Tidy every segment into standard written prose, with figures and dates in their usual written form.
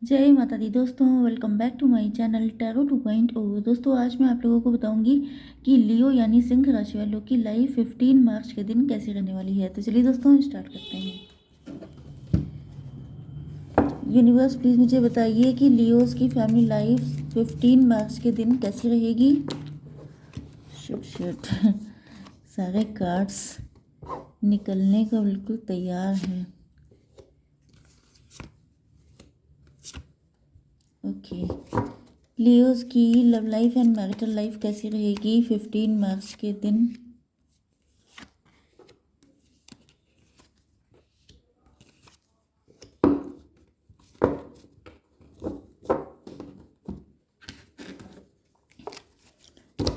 जय माता दी दोस्तों, welcome back to my channel tarot 2.0। दोस्तों आज मैं आप लोगों को बताऊंगी कि लियो यानी सिंह राशि वालों की लाइफ 15 मार्च के दिन कैसे रहने वाली है। तो चलिए दोस्तों स्टार्ट करते हैं। यूनिवर्स प्लीज़ मुझे बताइए कि लियोस की फैमिली लाइफ 15 मार्च के दिन कैसी रहेगी। शिट शिट सारे कार्ड्स निकलने का बिल्कुल तैयार हैं। ओके, लियोस की love life and marital life कैसी रहेगी 15 मार्च के दिन।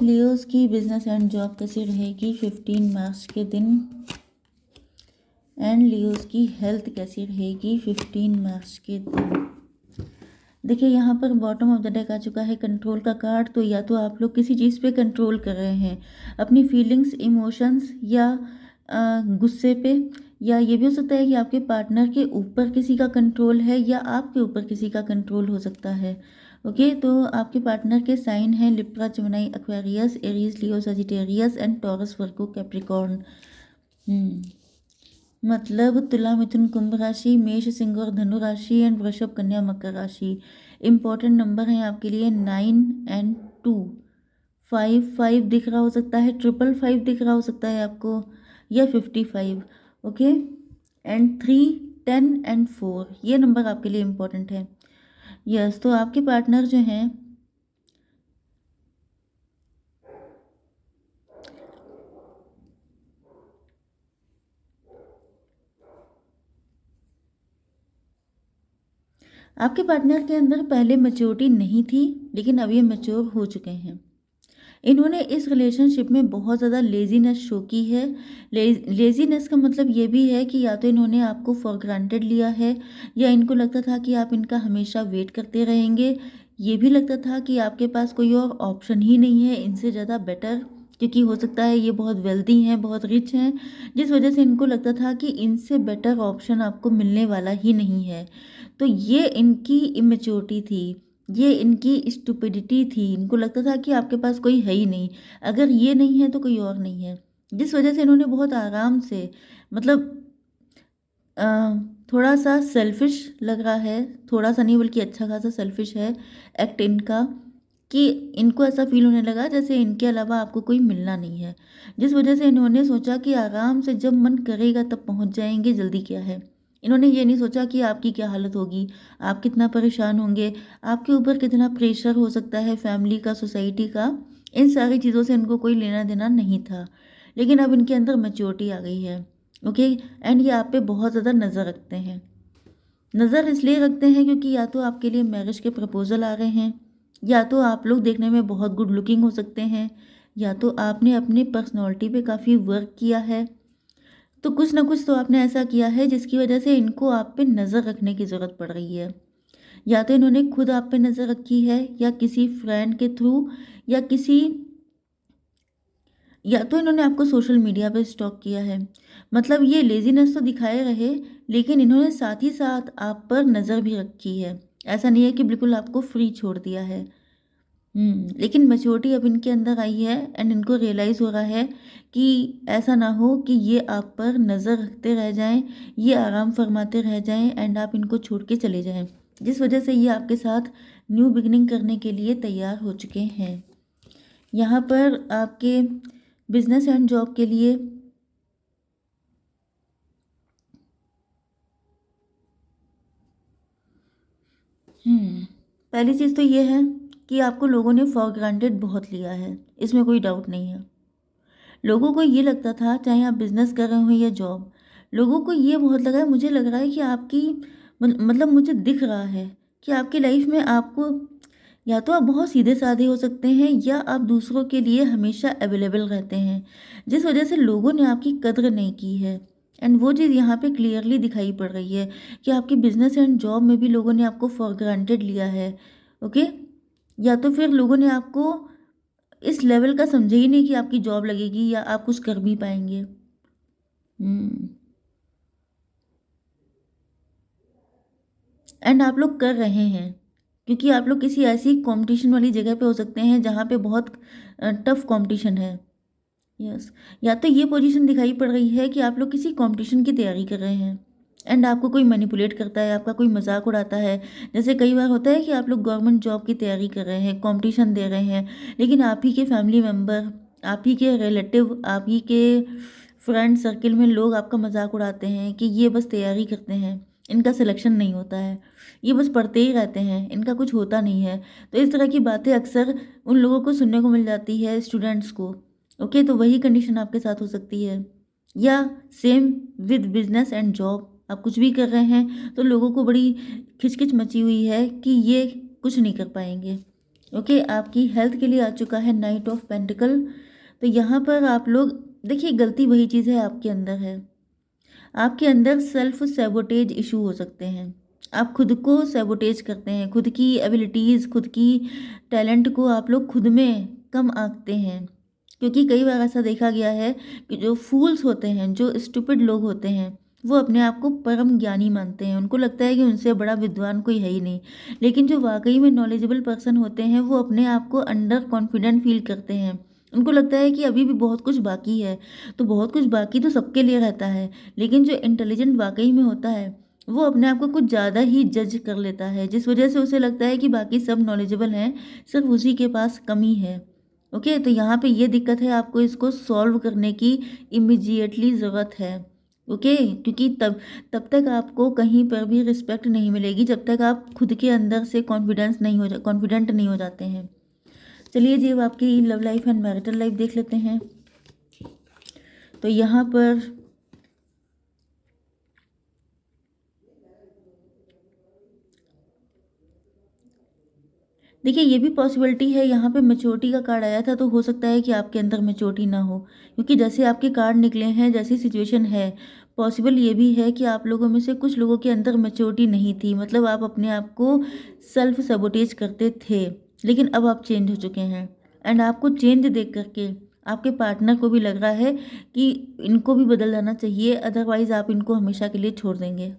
लियोस की बिजनेस एंड जॉब कैसी रहेगी 15 मार्च के दिन। एंड लियोस की हेल्थ कैसी रहेगी 15 मार्च के दिन। देखिए यहाँ पर बॉटम ऑफ द डेक आ चुका है कंट्रोल का कार्ड। तो या तो आप लोग किसी चीज़ पे कंट्रोल कर रहे हैं, अपनी फीलिंग्स, इमोशंस, या गुस्से पे, या ये भी हो सकता है कि आपके पार्टनर के ऊपर किसी का कंट्रोल है या आपके ऊपर किसी का कंट्रोल हो सकता है। ओके, तो आपके पार्टनर के साइन हैं Libra, Gemini, Aquarius, Aries, Leo, Sagittarius and taurus, Virgo, Capricorn. मतलब तुला, मिथुन, कुंभ राशि, मेष, सिंह और धनु राशि एंड वृषभ, कन्या, मकर राशि। इंपॉर्टेंट नंबर हैं आपके लिए 9 एंड 2। 5 दिख रहा हो सकता है, 555 दिख रहा हो सकता है आपको, या 55। ओके, एंड 3, 10 एंड 4 ये नंबर आपके लिए इम्पोर्टेंट है। यस, तो आपके पार्टनर जो हैं आपके पार्टनर के अंदर पहले मैच्योरिटी नहीं थी, लेकिन अब ये मैच्योर हो चुके हैं। इन्होंने इस रिलेशनशिप में बहुत ज़्यादा लेजीनेस शो की है। लेजीनेस का मतलब ये भी है कि या तो इन्होंने आपको फॉर ग्रांटेड लिया है, या इनको लगता था कि आप इनका हमेशा वेट करते रहेंगे। ये भी लगता था कि आपके पास कोई और ऑप्शन ही नहीं है इनसे ज़्यादा बेटर, क्योंकि हो सकता है ये बहुत वेल्दी हैं, बहुत रिच हैं, जिस वजह से इनको लगता था कि इनसे बेटर ऑप्शन आपको मिलने वाला ही नहीं है। तो ये इनकी इमेच्योरिटी थी, ये इनकी स्टुपिडिटी थी। इनको लगता था कि आपके पास कोई है ही नहीं, अगर ये नहीं है तो कोई और नहीं है, जिस वजह से इन्होंने बहुत आराम से, मतलब अ, थोड़ा सा सेल्फिश लग रहा है, थोड़ा सा नहीं बल्कि अच्छा खासा सेल्फिश है एक्ट इनका, कि इनको ऐसा फील होने लगा जैसे इनके अलावा आपको कोई मिलना नहीं है, जिस वजह से इन्होंने सोचा कि आराम से जब मन करेगा तब पहुंच जाएंगे, जल्दी क्या है। इन्होंने ये नहीं सोचा कि आपकी क्या हालत होगी, आप कितना परेशान होंगे, आपके ऊपर कितना प्रेशर हो सकता है फैमिली का, सोसाइटी का। इन सारी चीज़ों से इनको कोई लेना देना नहीं था, लेकिन अब इनके अंदर मैच्योरिटी आ गई है। ओके, एंड ये आप पे बहुत ज़्यादा नज़र रखते हैं। नज़र इसलिए रखते हैं क्योंकि या तो आपके लिए मैरिज के प्रपोजल आ रहे हैं, या तो आप लोग देखने में बहुत गुड लुकिंग हो सकते हैं, या तो आपने अपनी पर्सनैलिटी पे काफ़ी वर्क किया है। तो कुछ ना कुछ तो आपने ऐसा किया है जिसकी वजह से इनको आप पे नज़र रखने की ज़रूरत पड़ रही है। या तो इन्होंने खुद आप पे नज़र रखी है, या किसी फ्रेंड के थ्रू, या किसी, या तो इन्होंने आपको सोशल मीडिया पे स्टॉक किया है। मतलब ये लेजीनेस तो दिखाए रहे, लेकिन इन्होंने साथ ही साथ आप पर नज़र भी रखी है। ऐसा नहीं है कि बिल्कुल आपको फ्री छोड़ दिया है। लेकिन मैच्योरिटी अब इनके अंदर आई है, एंड इनको रियलाइज़ हो रहा है कि ऐसा ना हो कि ये आप पर नज़र रखते रह जाएं, ये आराम फरमाते रह जाएं, एंड आप इनको छोड़ के चले जाएं, जिस वजह से ये आपके साथ न्यू बिगिनिंग करने के लिए तैयार हो चुके हैं। यहाँ पर आपके बिजनेस एंड जॉब के लिए पहली चीज़ तो ये है कि आपको लोगों ने फॉर ग्रांटेड बहुत लिया है, इसमें कोई डाउट नहीं है। लोगों को ये लगता था, चाहे आप बिजनेस कर रहे हो या जॉब, लोगों को ये बहुत लगा है, मुझे लग रहा है कि आपकी मतलब मुझे दिख रहा है कि आपकी लाइफ में आपको, या तो आप बहुत सीधे साधे हो सकते हैं, या आप दूसरों के लिए हमेशा अवेलेबल रहते हैं, जिस वजह से लोगों ने आपकी कद्र नहीं की है। एंड वो चीज़ यहाँ पे क्लियरली दिखाई पड़ रही है कि आपकी बिजनेस एंड जॉब में भी लोगों ने आपको फॉर ग्रांटेड लिया है। ओके, या तो फिर लोगों ने आपको इस लेवल का समझे ही नहीं कि आपकी जॉब लगेगी या आप कुछ कर भी पाएंगे। हम्म एंड आप लोग कर रहे हैं, क्योंकि आप लोग किसी ऐसी कंपटीशन वाली जगह पे हो सकते हैं जहाँ पे बहुत टफ कंपटीशन है। यस, या तो ये पोजीशन दिखाई पड़ रही है कि आप लोग किसी कंपटीशन की तैयारी कर रहे हैं एंड आपको कोई मैनिपुलेट करता है, आपका कोई मजाक उड़ाता है। जैसे कई बार होता है कि आप लोग गवर्नमेंट जॉब की तैयारी कर रहे हैं, कंपटीशन दे रहे हैं, लेकिन आप ही के फैमिली मेम्बर, आप ही के रिलेटिव, आप ही के फ्रेंड सर्किल में लोग आपका मजाक उड़ाते हैं कि ये बस तैयारी करते हैं, इनका सिलेक्शन नहीं होता है, ये बस पढ़ते ही रहते हैं, इनका कुछ होता नहीं है। तो इस तरह की बातें अक्सर उन लोगों को सुनने को मिल जाती है, स्टूडेंट्स को। ओके, तो वही कंडीशन आपके साथ हो सकती है। या same with business and job, आप कुछ भी कर रहे हैं तो लोगों को बड़ी खिचकिच मची हुई है कि ये कुछ नहीं कर पाएंगे। ओके, आपकी हेल्थ के लिए आ चुका है नाइट ऑफ पेंटिकल। तो यहाँ पर आप लोग देखिए, गलती वही चीज़ है आपके अंदर है। आपके अंदर सेल्फ सैबोटेज इशू हो सकते हैं। आप खुद को सैबोटेज करते हैं, खुद की एबिलिटीज़, खुद की टैलेंट को आप लोग खुद में कम आंकते हैं। क्योंकि कई बार ऐसा देखा गया है कि जो फूल्स होते हैं, जो स्टूपिड लोग होते हैं, वो अपने आप को परम ज्ञानी मानते हैं। उनको लगता है कि उनसे बड़ा विद्वान कोई है ही नहीं। लेकिन जो वाकई में नॉलेजेबल पर्सन होते हैं, वो अपने आप को अंडर कॉन्फिडेंट फील करते हैं। उनको लगता है कि अभी भी बहुत कुछ बाकी है। तो बहुत कुछ बाकी तो सबके लिए रहता है, लेकिन जो इंटेलिजेंट वाकई में होता है, वो अपने आप को कुछ ज़्यादा ही जज कर लेता है, जिस वजह से उसे लगता है कि बाकी सब नॉलेजेबल हैं, सिर्फ उसी के पास कमी है। ओके, तो यहाँ पे ये दिक्कत है, आपको इसको सॉल्व करने की इमीजिएटली ज़रूरत है। ओके, क्योंकि तब तब तक आपको कहीं पर भी रिस्पेक्ट नहीं मिलेगी जब तक आप खुद के अंदर से कॉन्फिडेंट नहीं हो जाते हैं। चलिए जी, अब आपकी love life and marital life देख लेते हैं। तो यहाँ पर देखिए, ये भी पॉसिबिलिटी है, यहाँ पे मैच्योरिटी का कार्ड आया था, तो हो सकता है कि आपके अंदर मैच्योरिटी ना हो, क्योंकि जैसे आपके कार्ड निकले हैं, जैसी सिचुएशन है, पॉसिबल ये भी है कि आप लोगों में से कुछ लोगों के अंदर मैच्योरिटी नहीं थी। मतलब आप अपने आप को सेल्फ सबोटेज करते थे, लेकिन अब आप चेंज हो चुके हैं। एंड आपको चेंज देख करके आपके पार्टनर को भी लग रहा है कि इनको भी बदल जाना चाहिए, अदरवाइज़ आप इनको हमेशा के लिए छोड़ देंगे।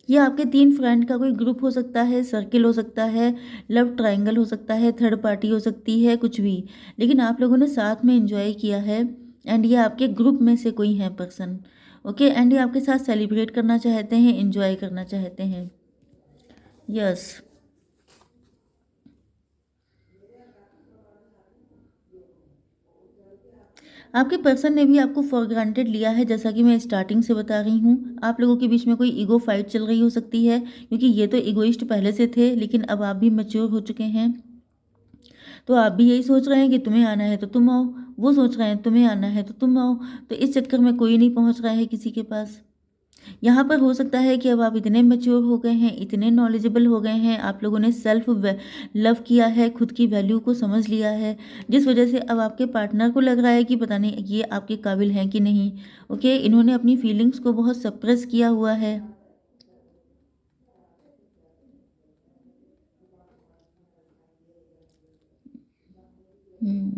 ये आपके 3 फ्रेंड का कोई ग्रुप हो सकता है, सर्किल हो सकता है, लव ट्रायंगल हो सकता है, थर्ड पार्टी हो सकती है, कुछ भी। लेकिन आप लोगों ने साथ में एंजॉय किया है एंड ये आपके ग्रुप में से कोई है पर्सन। ओके, एंड ये आपके साथ सेलिब्रेट करना चाहते हैं, एंजॉय करना चाहते हैं। यस, आपके पर्सन ने भी आपको फॉर ग्रांटेड लिया है, जैसा कि मैं स्टार्टिंग से बता रही हूँ। आप लोगों के बीच में कोई ईगो फाइट चल रही हो सकती है, क्योंकि ये तो ईगोइस्ट पहले से थे, लेकिन अब आप भी मैच्योर हो चुके हैं। तो आप भी यही सोच रहे हैं कि तुम्हें आना है तो तुम आओ, वो सोच रहे हैं तुम्हें आना है तो तुम आओ। तो इस चक्कर में कोई नहीं पहुंच रहा है किसी के पास। यहाँ पर हो सकता है कि अब आप इतने मैच्योर हो गए हैं, इतने नॉलेजेबल हो गए हैं, आप लोगों ने सेल्फ लव किया है, खुद की वैल्यू को समझ लिया है, जिस वजह से अब आपके पार्टनर को लग रहा है कि पता नहीं ये आपके काबिल हैं कि नहीं। ओके, इन्होंने अपनी फीलिंग्स को बहुत सप्रेस किया हुआ है। हम्म,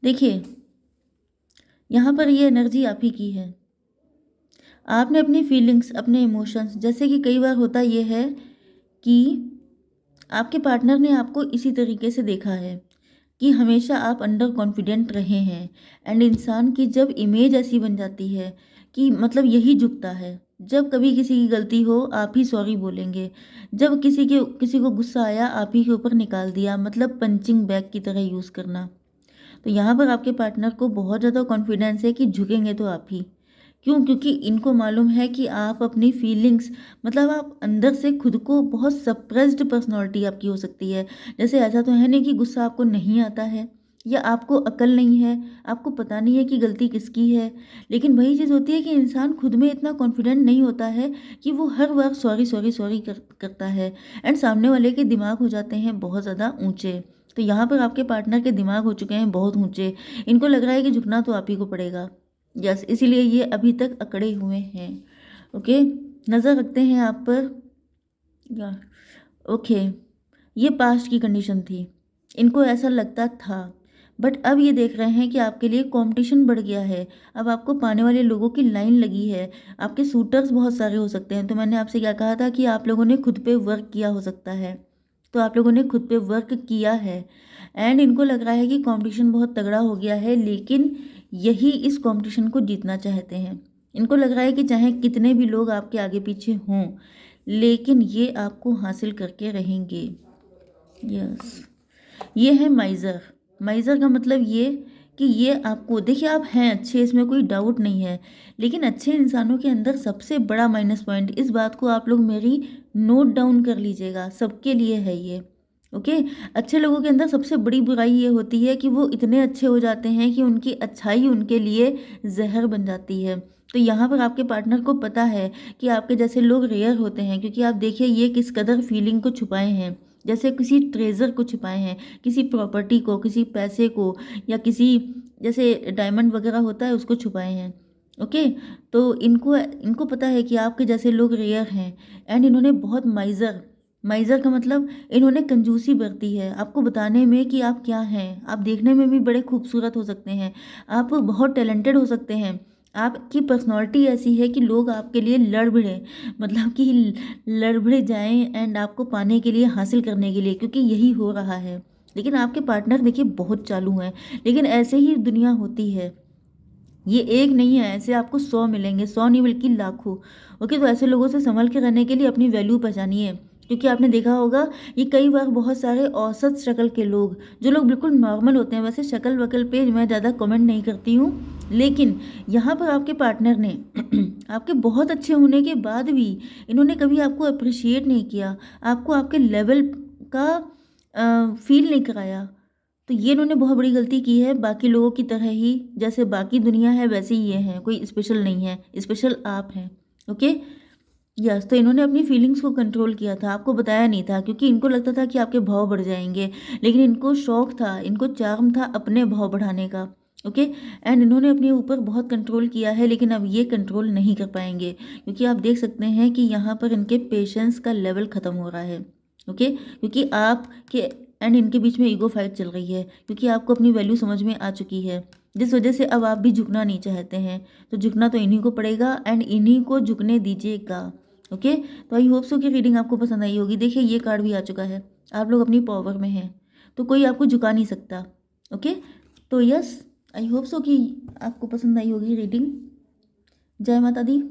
देखिए, यहाँ पर ये एनर्जी आप ही की है। आपने अपनी फीलिंग्स, अपने इमोशंस, जैसे कि कई बार होता ये है कि आपके पार्टनर ने आपको इसी तरीके से देखा है कि हमेशा आप अंडर कॉन्फिडेंट रहे हैं। एंड इंसान की जब इमेज ऐसी बन जाती है कि मतलब यही झुकता है, जब कभी किसी की गलती हो आप ही सॉरी बोलेंगे, जब किसी को गुस्सा आया आप ही के ऊपर निकाल दिया, मतलब पंचिंग बैग की तरह यूज़ करना। तो यहाँ पर आपके पार्टनर को बहुत ज़्यादा कॉन्फिडेंस है कि झुकेंगे तो आप ही। क्यों? क्योंकि इनको मालूम है कि आप अपनी फीलिंग्स, मतलब आप अंदर से खुद को बहुत सप्रेस्ड पर्सनालिटी आपकी हो सकती है। जैसे ऐसा तो है नहीं कि गुस्सा आपको नहीं आता है या आपको अकल नहीं है, आपको पता नहीं है कि गलती किसकी है। लेकिन वही चीज़ होती है कि इंसान खुद में इतना कॉन्फिडेंट नहीं होता है कि वो हर बार सॉरी सॉरी सॉरी करता है। एंड सामने वाले के दिमाग हो जाते हैं बहुत ज़्यादा ऊंचे। तो यहाँ पर आपके पार्टनर के दिमाग हो चुके हैं बहुत ऊंचे। इनको लग रहा है कि झुकना तो आप ही को पड़ेगा। यस, इसीलिए ये अभी तक अकड़े हुए हैं। ओके, नज़र रखते हैं आप पर। या ओके, ये पास्ट की कंडीशन थी। इनको ऐसा लगता था, बट अब ये देख रहे हैं कि आपके लिए कंपटीशन बढ़ गया है। अब आपको पाने वाले लोगों की लाइन लगी है। आपके सूटर्स बहुत सारे हो सकते हैं। तो मैंने आपसे क्या कहा था कि आप लोगों ने खुद पे वर्क किया हो सकता है। तो आप लोगों ने खुद पे वर्क किया है एंड इनको लग रहा है कि कंपटीशन बहुत तगड़ा हो गया है, लेकिन यही इस कंपटीशन को जीतना चाहते हैं। इनको लग रहा है कि चाहे कितने भी लोग आपके आगे पीछे हों, लेकिन ये आपको हासिल करके रहेंगे। यस, ये है माइज़र। माइज़र का मतलब ये कि ये आपको, देखिए आप हैं अच्छे, इसमें कोई डाउट नहीं है, लेकिन अच्छे इंसानों के अंदर सबसे बड़ा माइनस पॉइंट, इस बात को आप लोग मेरी नोट डाउन कर लीजिएगा, सबके लिए है ये। ओके। अच्छे लोगों के अंदर सबसे बड़ी बुराई ये होती है कि वो इतने अच्छे हो जाते हैं कि उनकी अच्छाई उनके लिए जहर बन जाती है। तो यहाँ पर आपके पार्टनर को पता है कि आपके जैसे लोग रेयर होते हैं, क्योंकि आप देखिए ये किस कदर फीलिंग को छुपाए हैं, जैसे किसी ट्रेजर को छुपाए हैं, किसी प्रॉपर्टी को, किसी पैसे को, या किसी जैसे डायमंड वगैरह होता है उसको छुपाए हैं। ओके। तो इनको इनको पता है कि आपके जैसे लोग रेयर हैं एंड इन्होंने बहुत माइज़र, माइज़र का मतलब इन्होंने कंजूसी बरती है आपको बताने में कि आप क्या हैं। आप देखने में भी बड़े खूबसूरत हो सकते हैं, आप बहुत टैलेंटेड हो सकते हैं, आपकी पर्सनालिटी ऐसी है कि लोग आपके लिए लड़ भिड़े, मतलब कि लड़ भिड़ जाएं एंड आपको पाने के लिए, हासिल करने के लिए, क्योंकि यही हो रहा है। लेकिन आपके पार्टनर देखिए बहुत चालू हैं, लेकिन ऐसे ही दुनिया होती है, ये एक नहीं है, ऐसे आपको 100 मिलेंगे, 100 नहीं बल्कि लाखों। ओके। तो ऐसे लोगों से संभल के रहने के लिए अपनी वैल्यू पहचानिए, क्योंकि आपने देखा होगा ये कई बार बहुत सारे औसत शक्ल के लोग, जो लोग बिल्कुल नॉर्मल होते हैं, वैसे शक्ल वकल पे मैं ज़्यादा कमेंट नहीं करती हूँ, लेकिन यहाँ पर आपके पार्टनर ने आपके बहुत अच्छे होने के बाद भी इन्होंने कभी आपको अप्रिशिएट नहीं किया, आपको आपके लेवल का फील नहीं कराया। तो ये इन्होंने बहुत बड़ी गलती की है, बाकी लोगों की तरह ही, जैसे बाकी दुनिया है वैसे ही ये हैं, कोई स्पेशल नहीं है, स्पेशल आप हैं। ओके। यस। तो इन्होंने अपनी फीलिंग्स को कंट्रोल किया था, आपको बताया नहीं था, क्योंकि इनको लगता था कि आपके भाव बढ़ जाएंगे, लेकिन इनको शौक था, इनको चार्म था अपने भाव बढ़ाने का। ओके। एंड इन्होंने अपने ऊपर बहुत कंट्रोल किया है, लेकिन अब ये कंट्रोल नहीं कर पाएंगे, क्योंकि आप देख सकते हैं कि यहाँ पर इनके पेशेंस का लेवल ख़त्म हो रहा है। ओके। क्योंकि आपके एंड इनके बीच में ईगो फाइट चल रही है, क्योंकि आपको अपनी वैल्यू समझ में आ चुकी है, जिस वजह से अब आप भी झुकना नहीं चाहते हैं। तो झुकना तो इन्हीं को पड़ेगा एंड इन्हीं को झुकने दीजिएगा। ओके। तो आई होप सो कि रीडिंग आपको पसंद आई होगी। देखिए ये कार्ड भी आ चुका है, आप लोग अपनी पावर में हैं, तो कोई आपको झुका नहीं सकता। ओके। तो यस, आई होप सो कि आपको पसंद आई होगी रीडिंग। जय माता दी।